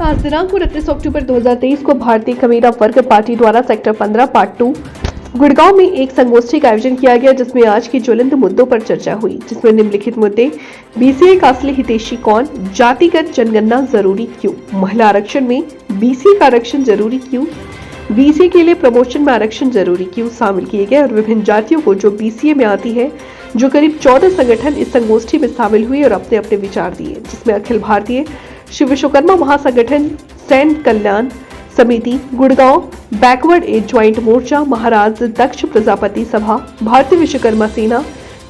आज दिनांक 29 अक्टूबर 2023 को भारतीय कमेरा वर्ग पार्टी द्वारा सेक्टर 15 पार्ट 2 गुड़गांव में एक संगोष्ठी का आयोजन किया गया, जिसमें आज की ज्वलंत मुद्दों पर चर्चा हुई, जिसमें निम्नलिखित मुद्दे: बीसीए का असली हितैषी कौन, जातिगत जनगणना जरूरी क्यों, महिला आरक्षण में बीसीए का आरक्षण जरूरी क्यों, बीसीए के लिए प्रमोशन में आरक्षण जरूरी क्यों शामिल किए गए और विभिन्न जातियों को जो बीसीए में आती है। जो करीब 14 संगठन इस संगोष्ठी में शामिल हुए और अपने अपने विचार दिए, जिसमें अखिल भारतीय श्री विश्वकर्मा महासंगठन, सैन्य कल्याण समिति गुड़गांव, बैकवर्ड एज ज्वाइंट मोर्चा, महाराज दक्ष प्रजापति सभा, भारतीय विश्वकर्मा सेना,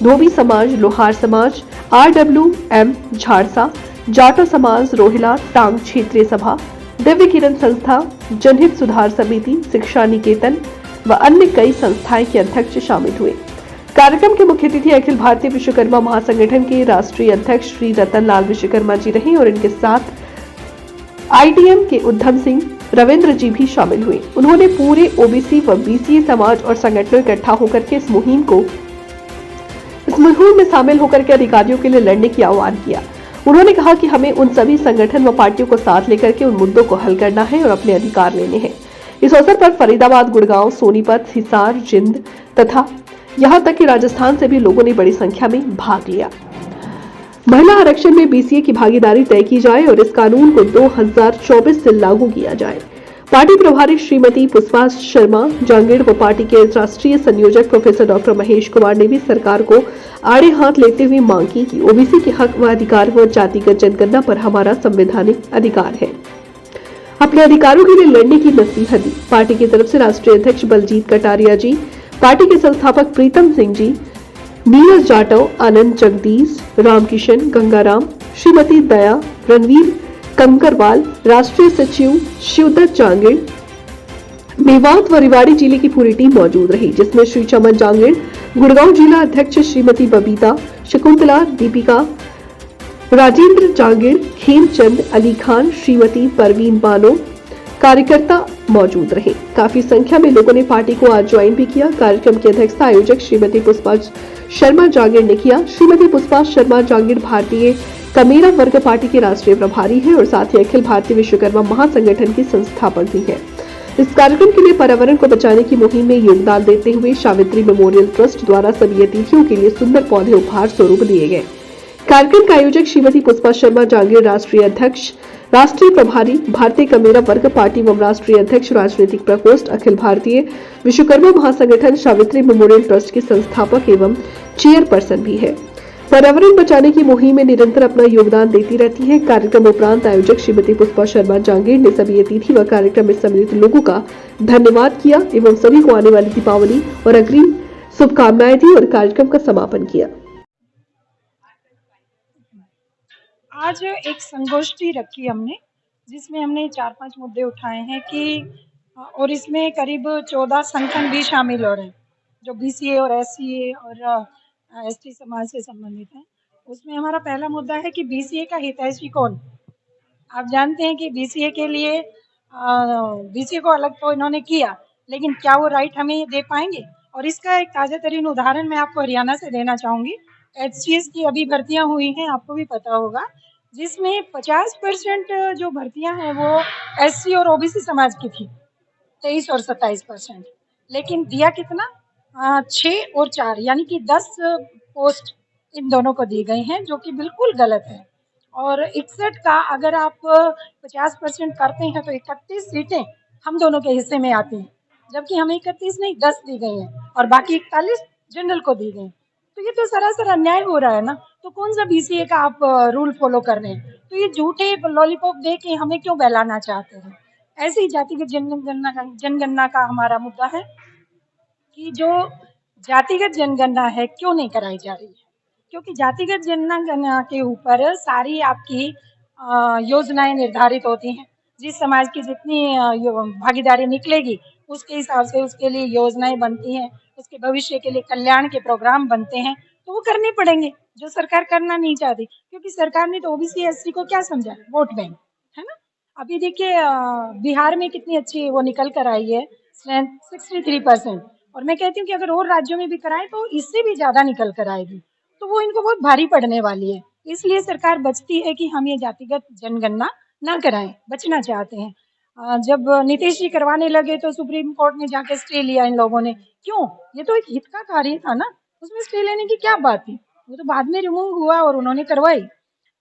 धोबी समाज, लोहार समाज, RWM झारसा, जाटो समाज, रोहिला टांग क्षेत्रीय सभा, दिव्य किरण संस्था, जनहित सुधार समिति, शिक्षा निकेतन व अन्य कई संस्थाएं के अध्यक्ष शामिल हुए। कार्यक्रम के मुख्य अतिथि अखिल भारतीय विश्वकर्मा महासंगठन के राष्ट्रीय अध्यक्ष श्री रतन लाल विश्वकर्मा जी रहे और इनके साथ ITM के उद्धम सिंह रविंद्र जी भी शामिल हुए। उन्होंने पूरे ओबीसी व बीसीए समाज और संगठनों इकट्ठा होकर के इस मुहिम में शामिल होकर के अधिकारियों के लिए लड़ने की आह्वान किया। उन्होंने कहा कि हमें उन सभी संगठन व पार्टियों को साथ लेकर के उन मुद्दों को हल करना है और अपने अधिकार लेने हैं। इस अवसर पर फरीदाबाद, गुड़गांव, सोनीपत, हिसार, जिंद तथा यहाँ तक कि राजस्थान से भी लोगों ने बड़ी संख्या में भाग लिया। महिला आरक्षण में बीसीए की भागीदारी तय की जाए और इस कानून को 2024 से लागू किया जाए। पार्टी प्रभारी श्रीमती पुष्पा शर्मा जांगीड़ व पार्टी के राष्ट्रीय संयोजक प्रोफेसर डॉक्टर महेश कुमार ने भी सरकार को आड़े हाथ लेते हुए मांग की कि ओबीसी के हक व अधिकार व जातिगत जनगणना पर हमारा संवैधानिक अधिकार है। अपने अधिकारों के लिए लड़ने की नसीहत दी। पार्टी की तरफ से राष्ट्रीय अध्यक्ष बलजीत कटारिया जी, पार्टी के संस्थापक प्रीतम सिंह जी, नीरज जाटव, आनंद जगदीश, रामकिशन, गंगाराम, श्रीमती दया, रणवीर कंकरवाल, राष्ट्रीय सचिव शिवदत्त जांगीड़, मेवात व रेवाड़ी जिले की पूरी टीम मौजूद रही, जिसमें श्री चमन जांगीड़, गुड़गांव जिला अध्यक्ष श्रीमती बबीता, शकुंतला, दीपिका, राजेंद्र जांगीड़, खेमचंद, अली खान, श्रीमती परवीन बानो कार्यकर्ता मौजूद रहे। काफी संख्या में लोगों ने पार्टी को आज ज्वाइन भी किया। कार्यक्रम की अध्यक्षता आयोजक श्रीमती पुष्पा शर्मा जांगीड़ ने किया। श्रीमती पुष्पा शर्मा जांगीड़ भारतीय कमेरा वर्ग पार्टी के राष्ट्रीय प्रभारी है और साथ ही अखिल भारतीय विश्वकर्मा महासंगठन की संस्थापक भी है। इस कार्यक्रम के लिए पर्यावरण को बचाने की मुहिम में योगदान देते हुए सावित्री मेमोरियल ट्रस्ट द्वारा सभी अतिथियों के लिए सुंदर पौधे उपहार स्वरूप दिए गए। कार्यक्रम का आयोजक श्रीमती पुष्पा शर्मा जांगीड़, राष्ट्रीय अध्यक्ष, राष्ट्रीय प्रभारी भारतीय कमेरा वर्ग पार्टी एवं राष्ट्रीय अध्यक्ष राजनीतिक प्रकोष्ठ अखिल भारतीय विश्वकर्मा महासंगठन सावित्री मेमोरियल ट्रस्ट के संस्थापक एवं चेयरपर्सन भी है। पर्यावरण बचाने की मुहिम में निरंतर अपना योगदान देती रहती है। कार्यक्रम उपरांत आयोजक श्रीमती पुष्पा शर्मा जांगीड़ ने सभी अतिथि व कार्यक्रम में सम्मिलित लोगों का धन्यवाद किया एवं सभी को आने वाली दीपावली और अग्रिम शुभकामनाएं दी और कार्यक्रम का समापन किया। आज एक संगोष्ठी रखी हमने, जिसमें हमने 4-5 मुद्दे उठाए हैं कि और इसमें करीब 14 संगठन भी शामिल हो रहे हैं जो बीसीए और एससीए और एसटी समाज से संबंधित हैं। उसमें हमारा पहला मुद्दा है कि बीसीए का हितैषी कौन। आप जानते हैं कि बीसीए के लिए बीसीए को अलग तो इन्होंने किया, लेकिन क्या वो राइट हमें दे पाएंगे? और इसका एक ताज़ा तरीन उदाहरण मैं आपको हरियाणा से देना चाहूँगी। HCS की अभी भर्तियां हुई हैं, आपको भी पता होगा, जिसमें 50% जो भर्तियां हैं वो एससी और ओबीसी समाज की थी, 23 और 27%। लेकिन दिया कितना? 6 और 4 यानी कि 10 पोस्ट इन दोनों को दी गई हैं, जो कि बिल्कुल गलत है। और 61 का अगर आप 50% करते हैं तो 31 सीटें हम दोनों के हिस्से में आती हैं, जबकि हमें 31 नहीं 10 दी गई हैं और बाकी 41 जनरल को दी गई। तो ये तो सरासर अन्याय हो रहा है ना। तो कौन सा बीसीए का आप रूल फॉलो कर रहे हैं? तो ये झूठे लॉलीपॉप दे के हमें क्यों बहलाना चाहते हैं? ऐसे ही जातिगत जनगणना का हमारा मुद्दा है कि जो जातिगत जनगणना है क्यों नहीं कराई जा रही है, क्योंकि जातिगत जनगणना के ऊपर सारी आपकी योजनाएं निर्धारित होती हैं। जिस समाज की जितनी भागीदारी निकलेगी उसके हिसाब से उसके लिए योजनाएं बनती हैं, उसके भविष्य के लिए कल्याण के प्रोग्राम बनते हैं, तो वो करने पड़ेंगे जो सरकार करना नहीं चाहती। क्योंकि सरकार ने तो ओबीसी एससी को क्या समझा? वोट बैंक, है ना। अभी देखिए बिहार में कितनी अच्छी वो निकल कर आई है, 63%। और मैं कहती हूँ कि अगर और राज्यों में भी कराए तो इससे भी ज्यादा निकल कर आएगी, तो वो इनको बहुत भारी पड़ने वाली है। इसलिए सरकार बचती है कि हम ये जातिगत जनगणना ना कराएं, बचना चाहते हैं। जब नीतीश जी करवाने लगे तो सुप्रीम कोर्ट में जाके स्टे लिया इन लोगों ने। क्यों? ये तो एक हित का कार्य था ना, उसमें स्टे लेने की क्या बात थी? वो तो बाद में रिमूव हुआ और उन्होंने करवाई।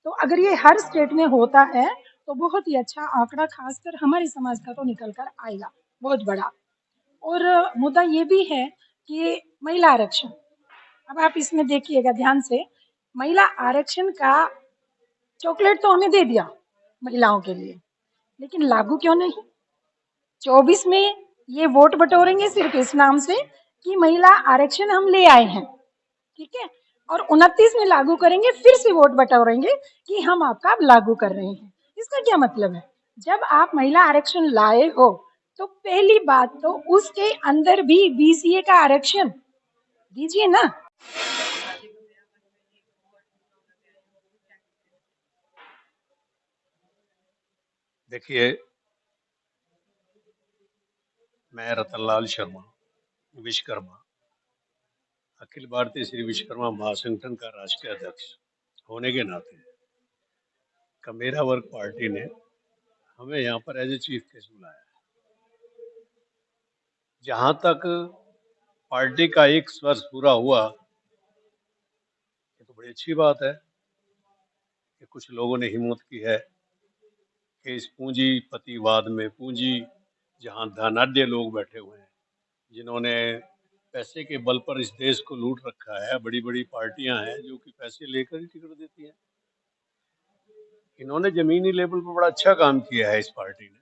तो अगर ये हर स्टेट में होता है तो बहुत ही अच्छा आंकड़ा खासकर हमारे समाज का तो निकल कर आएगा, बहुत बड़ा। और मुद्दा ये भी है कि महिला आरक्षण, अब आप इसमें देखिएगा ध्यान से, महिला आरक्षण का चॉकलेट तो हमें दे दिया महिलाओं के लिए, लेकिन लागू क्यों नहीं? 24 में ये वोट बटोरेंगे सिर्फ इस नाम से कि महिला आरक्षण हम ले आए हैं, ठीक है, और 29 में लागू करेंगे, फिर से वोट बटोरेंगे कि हम आपका अब लागू कर रहे हैं। इसका क्या मतलब है? जब आप महिला आरक्षण लाए हो तो पहली बात तो उसके अंदर भी बीसीए का आरक्षण दीजिए ना। देखिए, मैं रतनलाल शर्मा, विश्वकर्मा, अखिल भारतीय श्री विश्वकर्मा महासंगठन का राष्ट्रीय अध्यक्ष होने के नाते का मेरा वर्ग पार्टी ने हमें यहाँ पर एज ए चीफ गेस्ट बुलाया है। जहाँ तक पार्टी का 1 वर्ष पूरा हुआ, ये तो बड़ी अच्छी बात है कि कुछ लोगों ने हिम्मत की है कि इस पूंजीपतिवाद में, पूंजी जहाँ धनाढ्य लोग बैठे हुए हैं, जिन्होंने पैसे के बल पर इस देश को लूट रखा है, बड़ी बड़ी पार्टियां हैं जो कि पैसे लेकर ही टिकट देती हैं। इन्होंने जमीनी लेवल पर बड़ा अच्छा काम किया है इस पार्टी ने,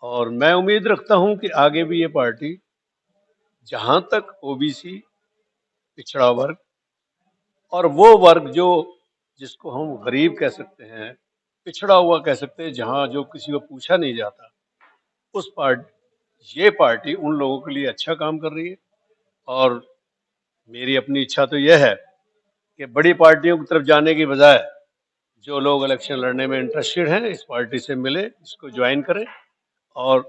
और मैं उम्मीद रखता हूं कि आगे भी ये पार्टी, जहां तक ओबीसी, पिछड़ा वर्ग और वो वर्ग जो, जिसको हम गरीब कह सकते हैं, पिछड़ा हुआ कह सकते हैं, जहां जो किसी को पूछा नहीं जाता, उस ये पार्टी उन लोगों के लिए अच्छा काम कर रही है। और मेरी अपनी इच्छा तो यह है कि बड़ी पार्टियों की तरफ जाने की बजाय जो लोग इलेक्शन लड़ने में इंटरेस्टेड हैं, इस पार्टी से मिले, इसको ज्वाइन करें और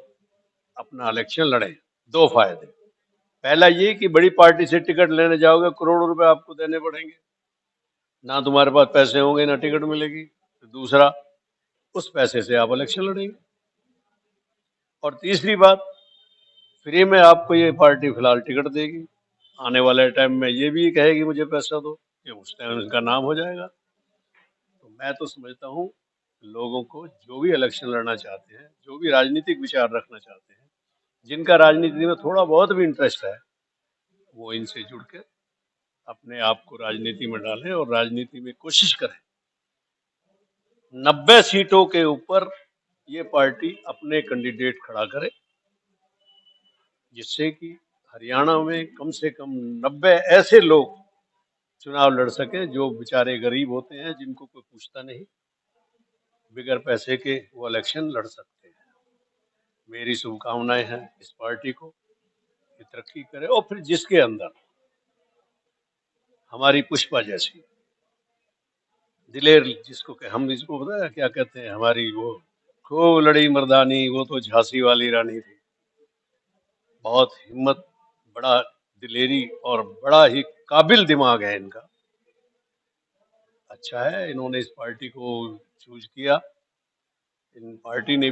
अपना इलेक्शन लड़ें। 2 फायदे, पहला ये कि बड़ी पार्टी से टिकट लेने जाओगे, करोड़ों रुपए आपको देने पड़ेंगे, ना तुम्हारे पास पैसे होंगे ना टिकट मिलेगी। तो दूसरा, उस पैसे से आप इलेक्शन लड़ेंगे। और तीसरी बात, फ्री में आपको ये पार्टी फिलहाल टिकट देगी, आने वाले टाइम में ये भी कहेगी मुझे पैसा दो, कि उस टाइम उनका नाम हो जाएगा। तो मैं तो समझता हूँ लोगों को, जो भी इलेक्शन लड़ना चाहते हैं, जो भी राजनीतिक विचार रखना चाहते हैं, जिनका राजनीति में थोड़ा बहुत भी इंटरेस्ट है, वो इनसे जुड़ के अपने आप को राजनीति में डालें और राजनीति में कोशिश करें 90 सीटों के ऊपर ये पार्टी अपने कैंडिडेट खड़ा करे, जिससे कि हरियाणा में कम से कम 90 ऐसे लोग चुनाव लड़ सके जो बेचारे गरीब होते हैं, जिनको कोई पूछता नहीं, बिगर पैसे के वो इलेक्शन लड़ सकते हैं। मेरी शुभकामनाएं हैं इस पार्टी को कि तरक्की करे, और फिर जिसके अंदर हमारी पुष्पा जैसी दिलेर, जिसको हम इसको पता है क्या कहते हैं, हमारी वो खूब लड़ी मर्दानी, वो तो झांसी वाली रानी थी। बहुत हिम्मत, बड़ा दिलेरी और बड़ा ही काबिल दिमाग है इनका। अच्छा है इन्होंने इस पार्टी को चूज किया। इन पार्टी ने